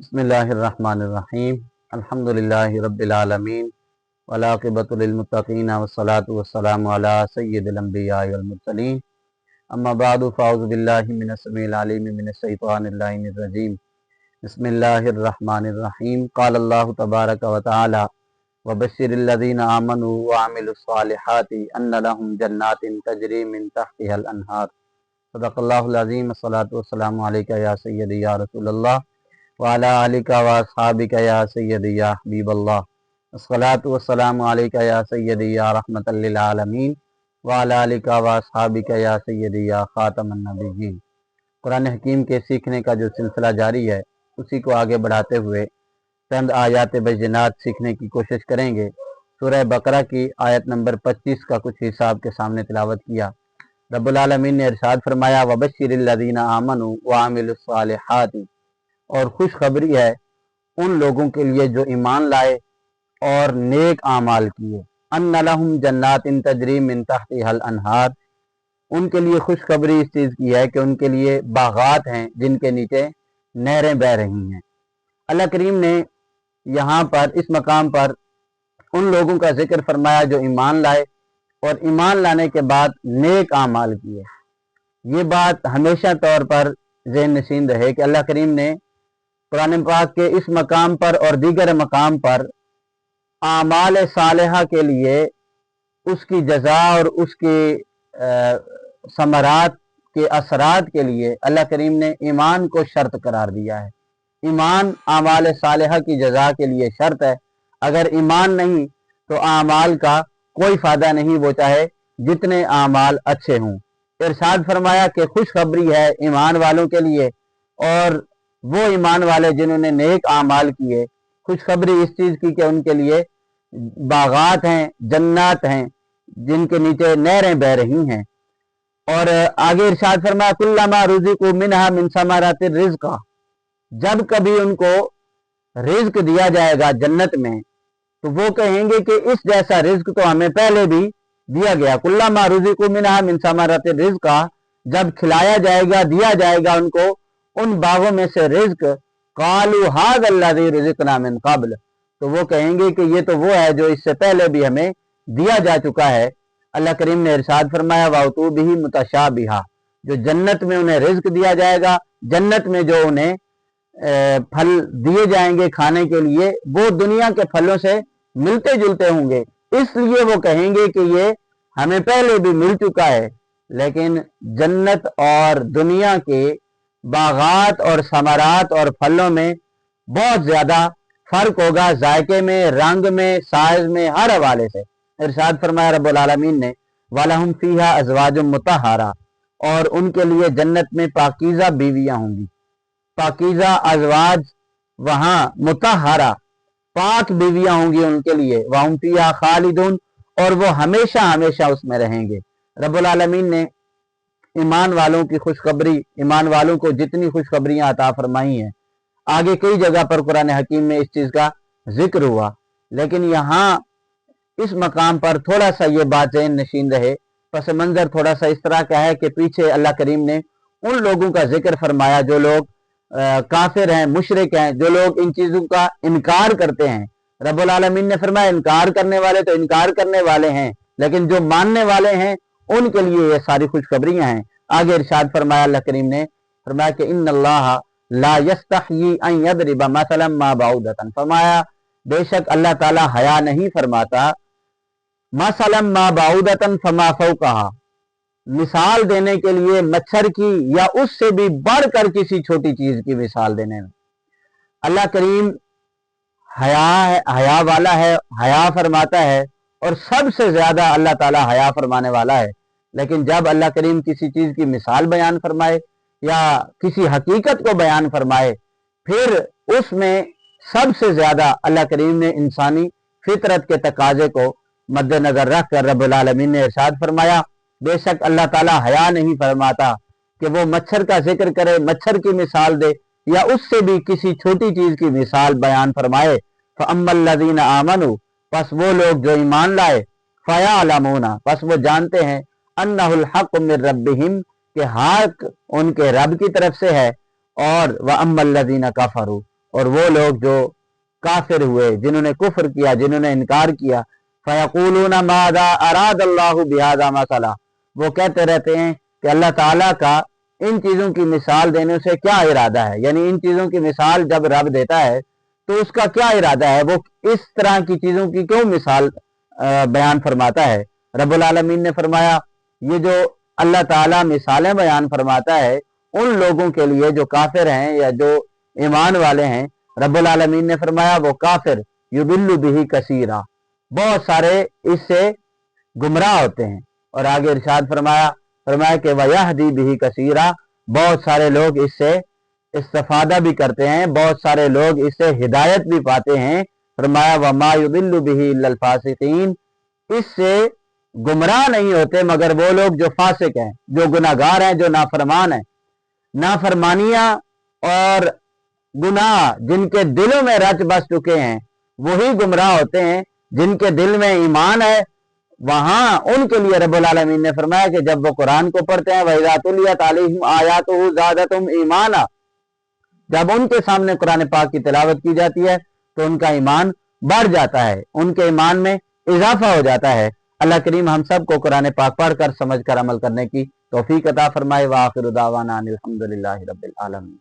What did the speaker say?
बिस्मिल्लाहिर्रहमानिर्रहीम अल्हम्दुलिल्लाहि रब्बिल आलमीन वलाक़िबतु लिलमुत्तक़ीन वस्सलातु वस्सलामु अला सय्यिदिल अंबियाइ वल मुरसलीन अम्मा बअदु फ़अऊज़ु बिल्लाहि मिनश समीइल अलीम मिनश शैतानिर लाइनिर रजीम बिस्मिल्लाहिर्रहमानिर्रहीम क़ालल्लाहु तबारक व तआला वबश्शिरिल लज़ीना आमनू व अमिलुस सालिहाति अन्न लहुम जन्नातिन तजरी मिन तहतिहल अनहार सदक़ल्लाहुल अज़ीम अस्सलातु वस्सलामु अलैका या सय्यदी या रसूलल्लाह वाला आलिका व अस्हाबिका या सय्यदी या हबीबल्लाह अस्सलातु वस्सलामु अलैका या सय्यदी या रहमतल लिल आलमीन वाला आलिका व अस्हाबिका या सय्यदी या खातमन नबिय्यीन। कुरान हकीम के सीखने का जो सिलसिला जारी है, उसी को आगे बढ़ाते हुए चंद आयात बय्यिनात सीखने की कोशिश करेंगे। सूरह बकरा की आयत नंबर 25 का कुछ हिस्सा आपके सामने तिलावत किया। रब्बुल आलमीन ने इरशाद फरमाया वबश्शिरिल लज़ीना आमनू व अमिलुस सालिहाति, और खुशखबरी है उन लोगों के लिए जो ईमान लाए और नेक आमाल किए। अन्ना लहुम जन्नातिन तजरी मिन तहतिहल अनहार, उनके लिए खुशखबरी इस चीज़ की है कि उनके लिए बागात हैं जिनके नीचे नहरें बह रही हैं। अल्लाह करीम ने यहाँ पर इस मकाम पर उन लोगों का जिक्र फरमाया जो ईमान लाए और ईमान लाने के बाद नेक आमाल किए। ये बात हमेशा तौर पर ज़हन नशीन रहे कि अल्लाह करीम ने कुरान पाक के इस मकाम पर और दीगर मकाम पर आमाल सालिहा के लिए उसकी जज़ा और उसके समरात के असरात के लिए अल्लाह करीम ने ईमान को शर्त करार दिया है। ईमान आमाल सालिहा की जज़ा के लिए शर्त है। अगर ईमान नहीं तो आमाल का कोई फ़ायदा नहीं, वो चाहे जितने आमाल अच्छे हों। इरशाद फरमाया कि खुशखबरी है ईमान वालों के लिए, और वो ईमान वाले जिन्होंने नेक आमाल किए, खुशखबरी इस चीज़ की कि उनके लिए बागात हैं, जन्नात हैं जिनके नीचे नहरें बह रही हैं। और आगे इरशाद फरमाया कुल्लमा रुज़िक़ू मिनहा मिन समरातिर रिज़्क़ा, जब कभी उनको रिज़्क दिया जाएगा जन्नत में तो वो कहेंगे कि इस जैसा रिज़्क तो हमें पहले भी दिया गया। कुल्लमा रुज़िक़ू मिनहा मिन समरातिर रिज़्क़ा, जब खिलाया जाएगा, दिया जाएगा उनको उन बागों में से रिज़्क, क़ालू हाज़ल्लज़ी रुज़िक़ना मिन क़ब्ल, तो वो कहेंगे कि ये तो वो है जो इससे पहले भी हमें दिया जा चुका है। अल्लाह करीम ने इरशाद फरमाया वातू बिही मुतशाबिहा, जो जन्नत में उन्हें रिज़्क दिया जाएगा, जन्नत में जो उन्हें फल दिए जाएंगे खाने के लिए, वो दुनिया के फलों से मिलते जुलते होंगे, इसलिए वो कहेंगे कि ये हमें पहले भी मिल चुका है। लेकिन जन्नत और दुनिया के बागात और समरात और फलों में बहुत ज़्यादा फ़र्क होगा, जायके में, रंग में, साइज में, हर हवाले से। इरशाद फरमाया रब्बुल आलमीन ने वलहुम फ़ीहा अज़वाजुम मुतहहारा, और उनके लिए जन्नत में पाकीज़ा बीवियाँ होंगी। पाकीज़ा अज़वाज वहाँ मुतहहारा, पाक बीवियाँ होंगी उनके लिए। वहुम फ़ीहा खालिदून, और वो हमेशा हमेशा उसमें रहेंगे। रब्बुल आलमीन ने ईमान वालों की खुशखबरी, ईमान वालों को जितनी खुशखबरियाँ अता फरमाई हैं, आगे कई जगह पर कुरान हकीम में इस चीज़ का जिक्र हुआ, लेकिन यहाँ इस मकाम पर थोड़ा सा ये बात ज़हन नशीन रहे। पस मंज़र थोड़ा सा इस तरह का है कि पीछे अल्लाह करीम ने उन लोगों का जिक्र फरमाया जो लोग काफिर हैं, मुशरिक हैं, जो लोग इन चीज़ों का इनकार करते हैं। रब्बुल आलमीन ने फरमाया इनकार करने वाले तो इनकार करने वाले हैं, लेकिन जो मानने वाले हैं उनके लिए ये सारी खुशखबरियाँ हैं। आगे इरशाद फरमाया अल्लाह करीम ने फरमाया कि इन्नल्लाह ला यस्तहयी अन यदरिबा मसलन मा बाउदतन, फरमाया बेशक अल्लाह ताला हया नहीं फरमाता मसलन मा बाउदतन फमा फौकहा, मिसाल देने के लिए मच्छर की या उससे भी बढ़कर किसी छोटी चीज की मिसाल देने में। अल्लाह करीम हया वाला है, हया फरमाता है, और सबसे ज्यादा अल्लाह ताला हया फरमाने वाला है। लेकिन जब अल्लाह करीम किसी चीज की मिसाल बयान फरमाए या किसी हकीकत को बयान फरमाए, फिर उसमें सबसे ज्यादा अल्लाह करीम ने इंसानी फितरत के तकाजे को मद्देनजर रख कर रब्बुल आलमीन ने इरशाद फरमाया बेशक अल्लाह ताला हया नहीं फरमाता कि वो मच्छर का जिक्र करे, मच्छर की मिसाल दे या उससे भी किसी छोटी चीज की मिसाल बयान फरमाए। फअम्मल लज़ीना आमनू, बस वो लोग जो ईमान लाए, फयअलमूना, बस वो जानते हैं, अन्नहुल हक़्क़ु मिर रब्बिहिम, कि हक उनके रब की तरफ से है। और वअम्मल लज़ीना कफ़रू, और वो लोग जो काफिर हुए, जिन्होंने कुफ्र किया, जिन्होंने इनकार किया, फयक़ूलूना माज़ा अरादल्लाहु बिहाज़ा मसला, वो कहते रहते हैं कि अल्लाह ताला का इन चीज़ों की मिसाल देने से क्या इरादा है, यानी इन चीज़ों की मिसाल जब रब देता है तो उसका क्या इरादा है, वो इस तरह की चीज़ों की क्यों मिसाल बयान फरमाता है। रब्बुल आलमीन ने फरमाया ये जो अल्लाह ताला मिसालें बयान फरमाता है उन लोगों के लिए जो काफिर हैं या जो ईमान वाले हैं, रब्बुल आलमीन ने फरमाया वो काफिर युबिल्लु बिही कसीरा, बहुत सारे इससे गुमराह होते हैं। और आगे इरशाद फरमाया कि वयहदी बिही कसीरा, बहुत सारे लोग इससे इस्तिफादा भी करते हैं, बहुत सारे लोग इससे हिदायत भी पाते हैं। फरमाया वमा युदिल्लु बिही इल्लल फासिकीन, इससे गुमराह नहीं होते मगर वो लोग जो फासिक हैं, जो गुनाहगार हैं, जो नाफरमान हैं। नाफरमानियां और गुनाह जिनके दिलों में रच बस चुके हैं वही गुमराह होते हैं। जिनके दिल में ईमान है वहां उनके लिए रब्बुल आलमीन ने फरमाया कि जब वो कुरान को पढ़ते हैं वइज़ा तुलियत अलैहिम आयातुहु ज़ादतहुम ईमाना, जब उनके सामने कुरान पाक की तिलावत की जाती है तो उनका ईमान बढ़ जाता है, उनके ईमान में इजाफा हो जाता है। अल्लाह करीम हम सब को कुरान पाक पढ़ कर समझ कर अमल करने की तौफीक अता फरमाए। व आखिरु दावाना अनिल हम्दुलिल्लाहि रब्बिल आलमीन।